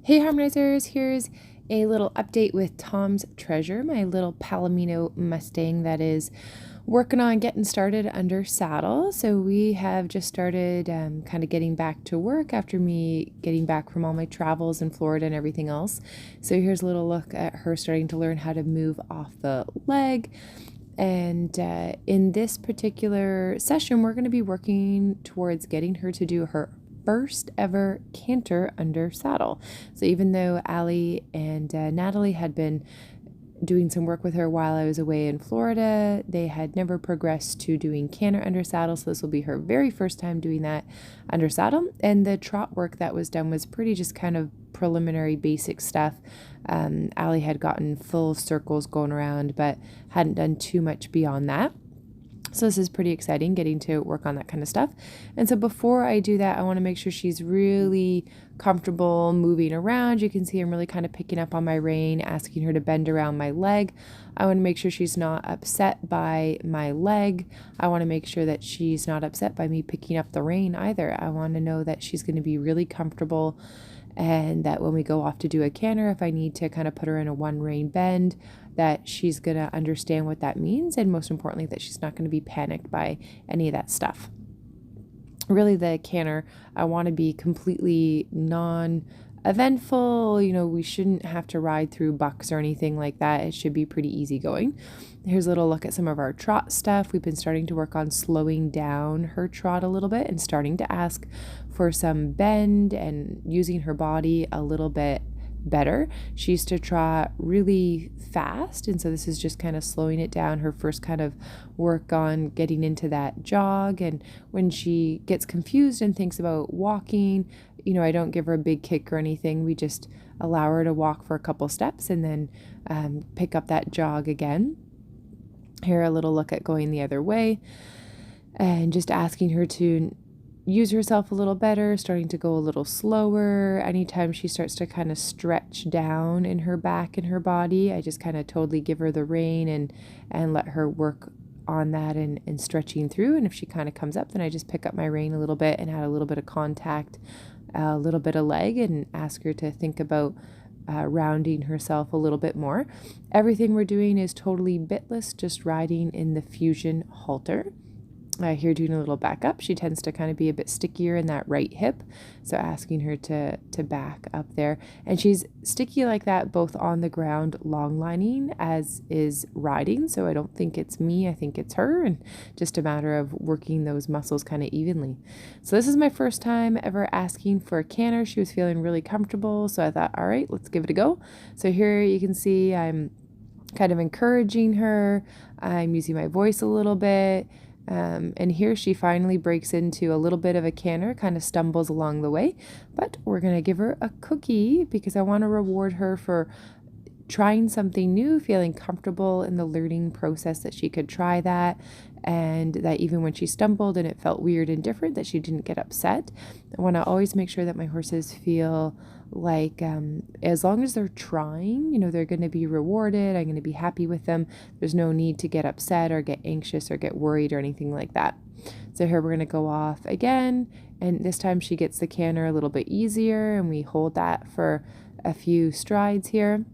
Hey Harmonizers, here's a little update with Tom's Treasure, my little palomino Mustang that is working on getting started under saddle. So we have just started kind of getting back to work after me getting back from all my travels in Florida and everything else. So here's a little look at her starting to learn how to move off the leg. And in this particular session, we're going to be working towards getting her to do her first ever canter under saddle. So even though Allie and Natalie had been doing some work with her while I was away in Florida, they had never progressed to doing canter under saddle. So this will be her very first time doing that under saddle. And the trot work that was done was pretty just kind of preliminary basic stuff. Allie had gotten full circles going around, but hadn't done too much beyond that. So this is pretty exciting, getting to work on that kind of stuff. And so before I do that, I want to make sure she's really comfortable moving around. You can see I'm really kind of picking up on my rein, asking her to bend around my leg. I want to make sure she's not upset by my leg. I want to make sure that she's not upset by me picking up the rein either. I want to know that she's going to be really comfortable, and that when we go off to do a canter, if I need to kind of put her in a one rein bend, that she's going to understand what that means, and most importantly, that she's not going to be panicked by any of that stuff. Really, the canter, I want to be completely non-eventful. We shouldn't have to ride through bucks or anything like that. It should be pretty easy going. Here's a little look at some of our trot stuff. We've been starting to work on slowing down her trot a little bit and starting to ask for some bend and using her body a little bit better. She used to trot really fast, and so this is just kind of slowing it down, her first kind of work on getting into that jog. And when she gets confused and thinks about walking, I don't give her a big kick or anything. We just allow her to walk for a couple steps and then pick up that jog again. Here, a little look at going the other way and just asking her to use herself a little better, starting to go a little slower. Anytime she starts to kind of stretch down in her back and her body, I just kind of totally give her the rein and let her work on that and stretching through. And if she kind of comes up, then I just pick up my rein a little bit and add a little bit of contact, a little bit of leg, and ask her to think about rounding herself a little bit more. Everything we're doing is totally bitless, just riding in the fusion halter. Here doing a little back up. She tends to kind of be a bit stickier in that right hip, so asking her to back up there. And she's sticky like that both on the ground long lining as is riding, so I don't think it's me, I think it's her, and just a matter of working those muscles kind of evenly. So this is my first time ever asking for a canter. She was feeling really comfortable, so I thought, all right, let's give it a go. So here you can see I'm kind of encouraging her. I'm using my voice a little bit. And here she finally breaks into a little bit of a canter, kind of stumbles along the way, but we're going to give her a cookie because I want to reward her for trying something new, feeling comfortable in the learning process that she could try that, and that even when she stumbled and it felt weird and different, that she didn't get upset. I want to always make sure that my horses feel like as long as they're trying, they're going to be rewarded. I'm going to be happy with them. There's no need to get upset or get anxious or get worried or anything like that. So here we're going to go off again, and this time she gets the canter a little bit easier, and we hold that for a few strides here,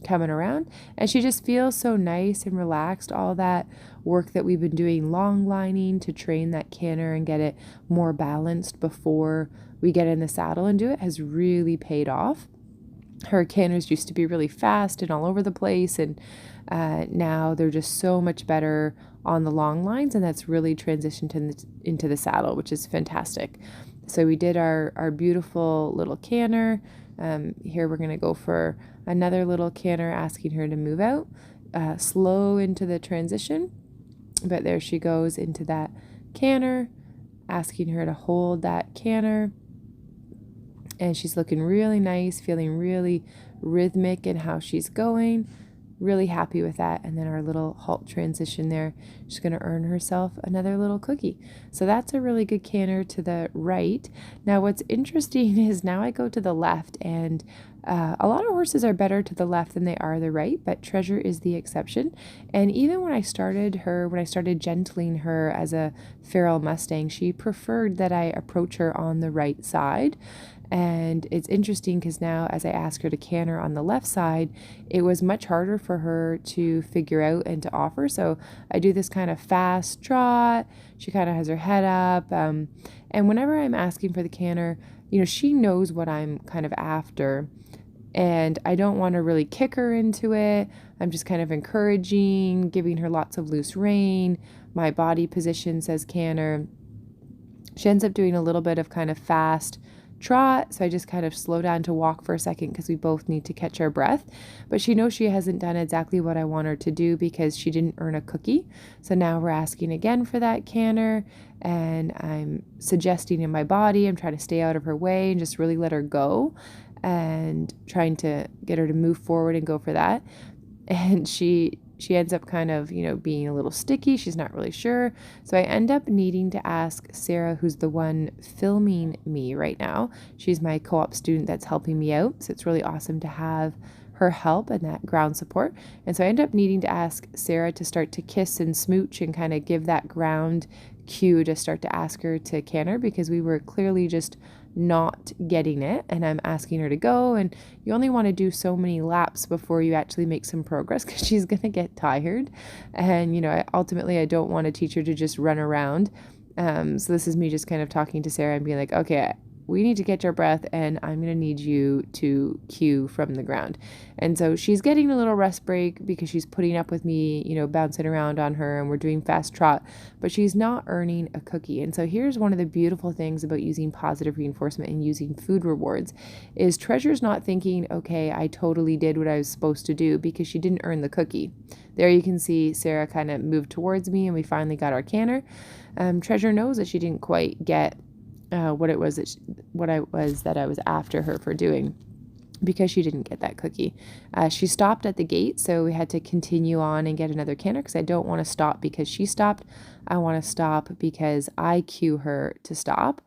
coming around, and she just feels so nice and relaxed. All that work that we've been doing long lining to train that canter and get it more balanced before we get in the saddle and do it has really paid off. Her canters used to be really fast and all over the place, and now they're just so much better on the long lines, and that's really transitioned into the saddle, which is fantastic. So we did our beautiful little canter. Here we're going to go for another little canter, asking her to move out, slow into the transition. But there she goes into that canter, asking her to hold that canter. And she's looking really nice, feeling really rhythmic in how she's going. Really happy with that. And then our little halt transition there, she's going to earn herself another little cookie. So that's a really good canter to the right. Now what's interesting is now I go to the left, and a lot of horses are better to the left than they are the right, but Treasure is the exception. And even when I started gentling her as a feral Mustang, she preferred that I approach her on the right side. And it's interesting because now as I ask her to canter on the left side, it was much harder for her to figure out and to offer. So I do this kind of fast trot. She kind of has her head up. And whenever I'm asking for the canter, she knows what I'm kind of after. And I don't want to really kick her into it. I'm just kind of encouraging, giving her lots of loose rein. My body position says canter. She ends up doing a little bit of kind of fast trot, so I just kind of slow down to walk for a second because we both need to catch our breath. But she knows she hasn't done exactly what I want her to do because she didn't earn a cookie. So now we're asking again for that canter, and I'm suggesting in my body, I'm trying to stay out of her way and just really let her go and trying to get her to move forward and go for that. And she ends up kind of, being a little sticky. She's not really sure. So I end up needing to ask Sarah, who's the one filming me right now. She's my co-op student that's helping me out. So it's really awesome to have her help and that ground support. And so I end up needing to ask Sarah to start to kiss and smooch and kind of give that ground cue to start to ask her to canter, because we were clearly just not getting it, and I'm asking her to go, and you only want to do so many laps before you actually make some progress because she's going to get tired. And ultimately I don't want to teach her to just run around. So this is me just kind of talking to Sarah and being like, okay, we need to catch our breath, and I'm going to need you to cue from the ground. And so she's getting a little rest break because she's putting up with me, bouncing around on her, and we're doing fast trot, but she's not earning a cookie. And so here's one of the beautiful things about using positive reinforcement and using food rewards is Treasure's not thinking, okay, I totally did what I was supposed to do, because she didn't earn the cookie. There you can see Sarah kind of moved towards me and we finally got our canter. Treasure knows that she didn't quite get what I was that I was after her for doing, because she didn't get that cookie. She stopped at the gate, so we had to continue on and get another canter because I don't want to stop because she stopped. I want to stop because I cue her to stop.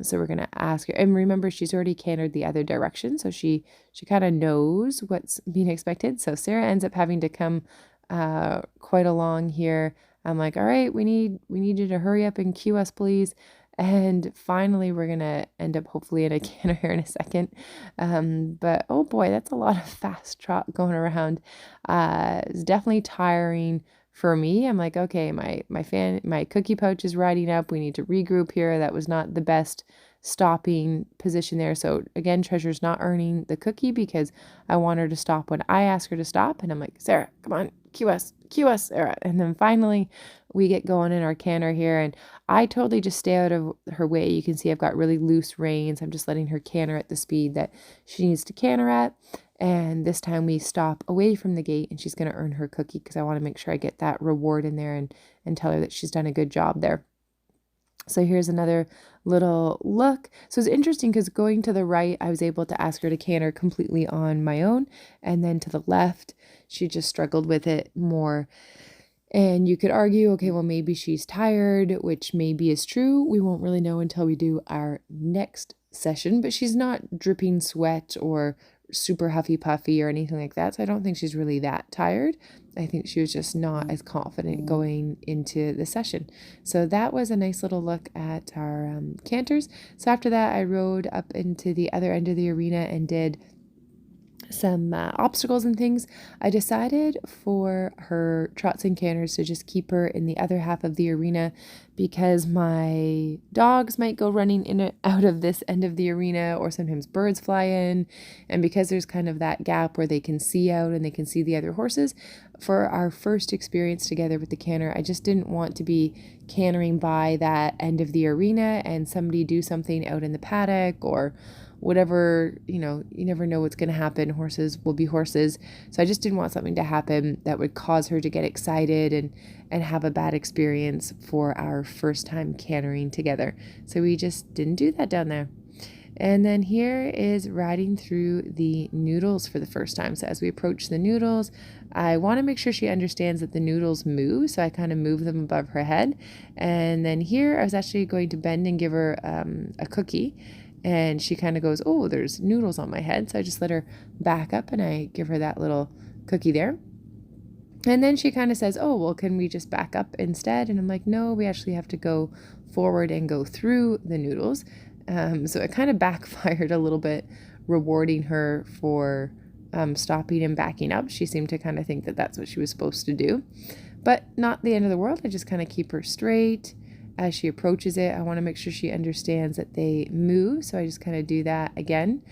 So we're going to ask her, and remember, she's already cantered the other direction, so she kind of knows what's being expected. So Sarah ends up having to come quite along here. I'm like, all right, we need you to hurry up and cue us, please. And finally, we're going to end up hopefully in a canter here in a second. But oh boy, that's a lot of fast trot going around. It's definitely tiring for me. I'm like, okay, my cookie pouch is riding up. We need to regroup here. That was not the best stopping position there. So again, Treasure's not earning the cookie because I want her to stop when I ask her to stop. And I'm like, Sarah, come on, cue us, Sarah. And then finally we get going in our canter here, and I totally just stay out of her way. You can see I've got really loose reins. I'm just letting her canter at the speed that she needs to canter at. And this time we stop away from the gate, and she's going to earn her cookie because I want to make sure I get that reward in there and tell her that she's done a good job there. So here's another little look. So it's interesting because going to the right, I was able to ask her to canter completely on my own. And then to the left, she just struggled with it more. And you could argue, okay, well, maybe she's tired, which maybe is true. We won't really know until we do our next session, but she's not dripping sweat or super huffy puffy or anything like that. So I don't think she's really that tired. I think she was just not as confident going into the session. So that was a nice little look at our canters. So after that, I rode up into the other end of the arena and did some obstacles and things. I decided for her trots and canters to just keep her in the other half of the arena because my dogs might go running in and out of this end of the arena, or sometimes birds fly in, and because there's kind of that gap where they can see out and they can see the other horses. For our first experience together with the canter, I just didn't want to be cantering by that end of the arena and somebody do something out in the paddock or whatever, you never know what's going to happen. Horses will be horses. So I just didn't want something to happen that would cause her to get excited and have a bad experience for our first time cantering together. So we just didn't do that down there. And then here is riding through the noodles for the first time. So as we approach the noodles, I want to make sure she understands that the noodles move. So I kind of move them above her head. And then here I was actually going to bend and give her a cookie. And she kind of goes, oh, there's noodles on my head. So I just let her back up and I give her that little cookie there. And then she kind of says, oh, well, can we just back up instead? And I'm like, no, we actually have to go forward and go through the noodles. So it kind of backfired a little bit, rewarding her for stopping and backing up. She seemed to kind of think that that's what she was supposed to do, but not the end of the world. I just kind of keep her straight. As she approaches it, I want to make sure she understands that they move. So I just kind of do that again.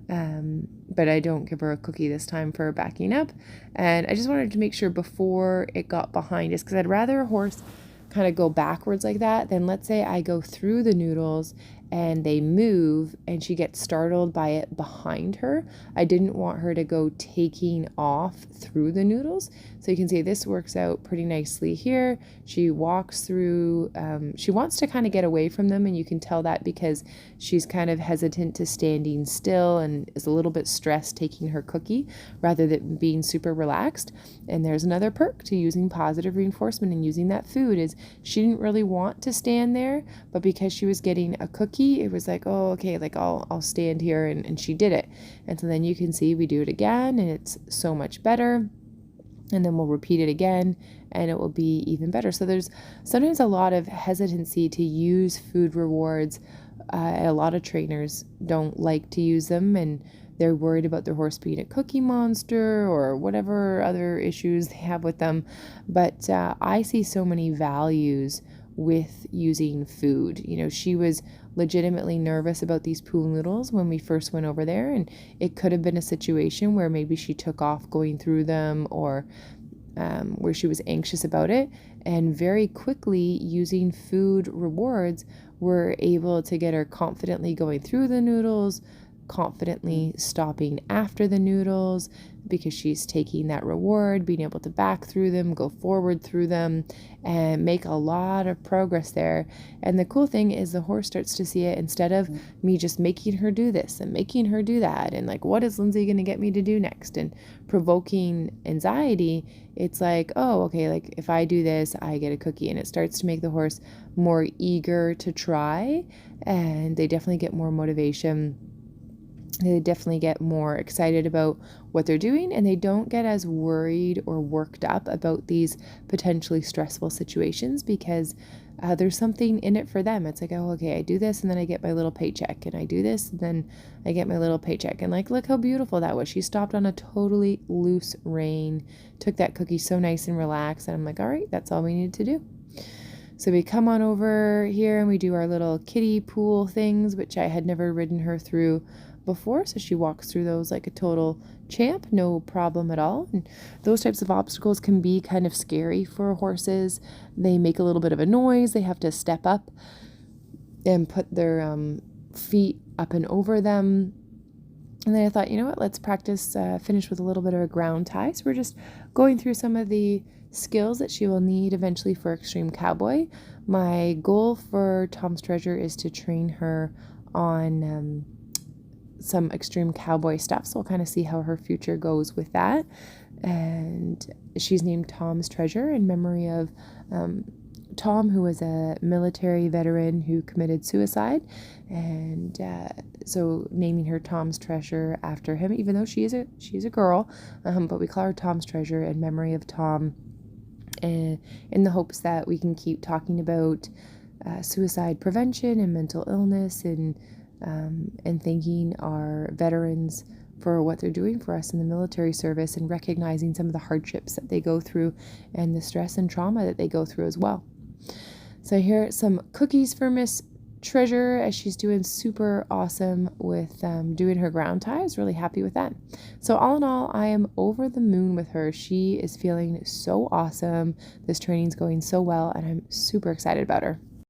But I don't give her a cookie this time for backing up. And I just wanted to make sure before it got behind us, because I'd rather a horse kind of go backwards like that than, let's say I go through the noodles and they move and she gets startled by it behind her. I didn't want her to go taking off through the noodles. So you can see this works out pretty nicely here. She walks through, she wants to kind of get away from them, and you can tell that because she's kind of hesitant to standing still and is a little bit stressed taking her cookie rather than being super relaxed. And there's another perk to using positive reinforcement and using that food is she didn't really want to stand there, but because she was getting a cookie, it was like, oh, okay, like I'll stand here, and she did it. And so then you can see we do it again and it's so much better. And then we'll repeat it again and it will be even better. So there's sometimes a lot of hesitancy to use food rewards. A lot of trainers don't like to use them, and they're worried about their horse being a cookie monster or whatever other issues they have with them. But I see so many values with using food. You know, she was legitimately nervous about these pool noodles when we first went over there, and it could have been a situation where maybe she took off going through them, or where she was anxious about it. And very quickly, using food rewards, we're able to get her confidently going through the noodles, confidently stopping after the noodles, because she's taking that reward, being able to back through them, go forward through them, and make a lot of progress there. And the cool thing is the horse starts to see it, instead of me just making her do this and making her do that and like, what is Lindsay going to get me to do next, and provoking anxiety. It's like, oh, okay, like if I do this, I get a cookie. And it starts to make the horse more eager to try, and they definitely get more motivation. They definitely get more excited about what they're doing, and they don't get as worried or worked up about these potentially stressful situations, because there's something in it for them. It's like, oh, okay, I do this and then I get my little paycheck, and I do this and then I get my little paycheck. And like, look how beautiful that was. She stopped on a totally loose rein, took that cookie so nice and relaxed, and I'm like, all right, that's all we needed to do. So we come on over here and we do our little kiddie pool things, which I had never ridden her through before, so she walks through those like a total champ, no problem at all. And those types of obstacles can be kind of scary for horses. They make a little bit of a noise. They have to step up and put their feet up and over them. And then I thought, you know what, let's practice, finish with a little bit of a ground tie. So we're just going through some of the skills that she will need eventually for Extreme Cowboy. My goal for Tom's Treasure is to train her on some Extreme Cowboy stuff, so we'll kind of see how her future goes with that. And she's named Tom's Treasure in memory of Tom, who was a military veteran who committed suicide, and so naming her Tom's Treasure after him, even though she's a girl, but we call her Tom's Treasure in memory of Tom, and in the hopes that we can keep talking about suicide prevention and mental illness, and thanking our veterans for what they're doing for us in the military service, and recognizing some of the hardships that they go through and the stress and trauma that they go through as well. So here are some cookies for Miss Treasure, as she's doing super awesome with doing her ground tie. I was really happy with that. So all in all, I am over the moon with her. She is feeling so awesome. This training's going so well, and I'm super excited about her.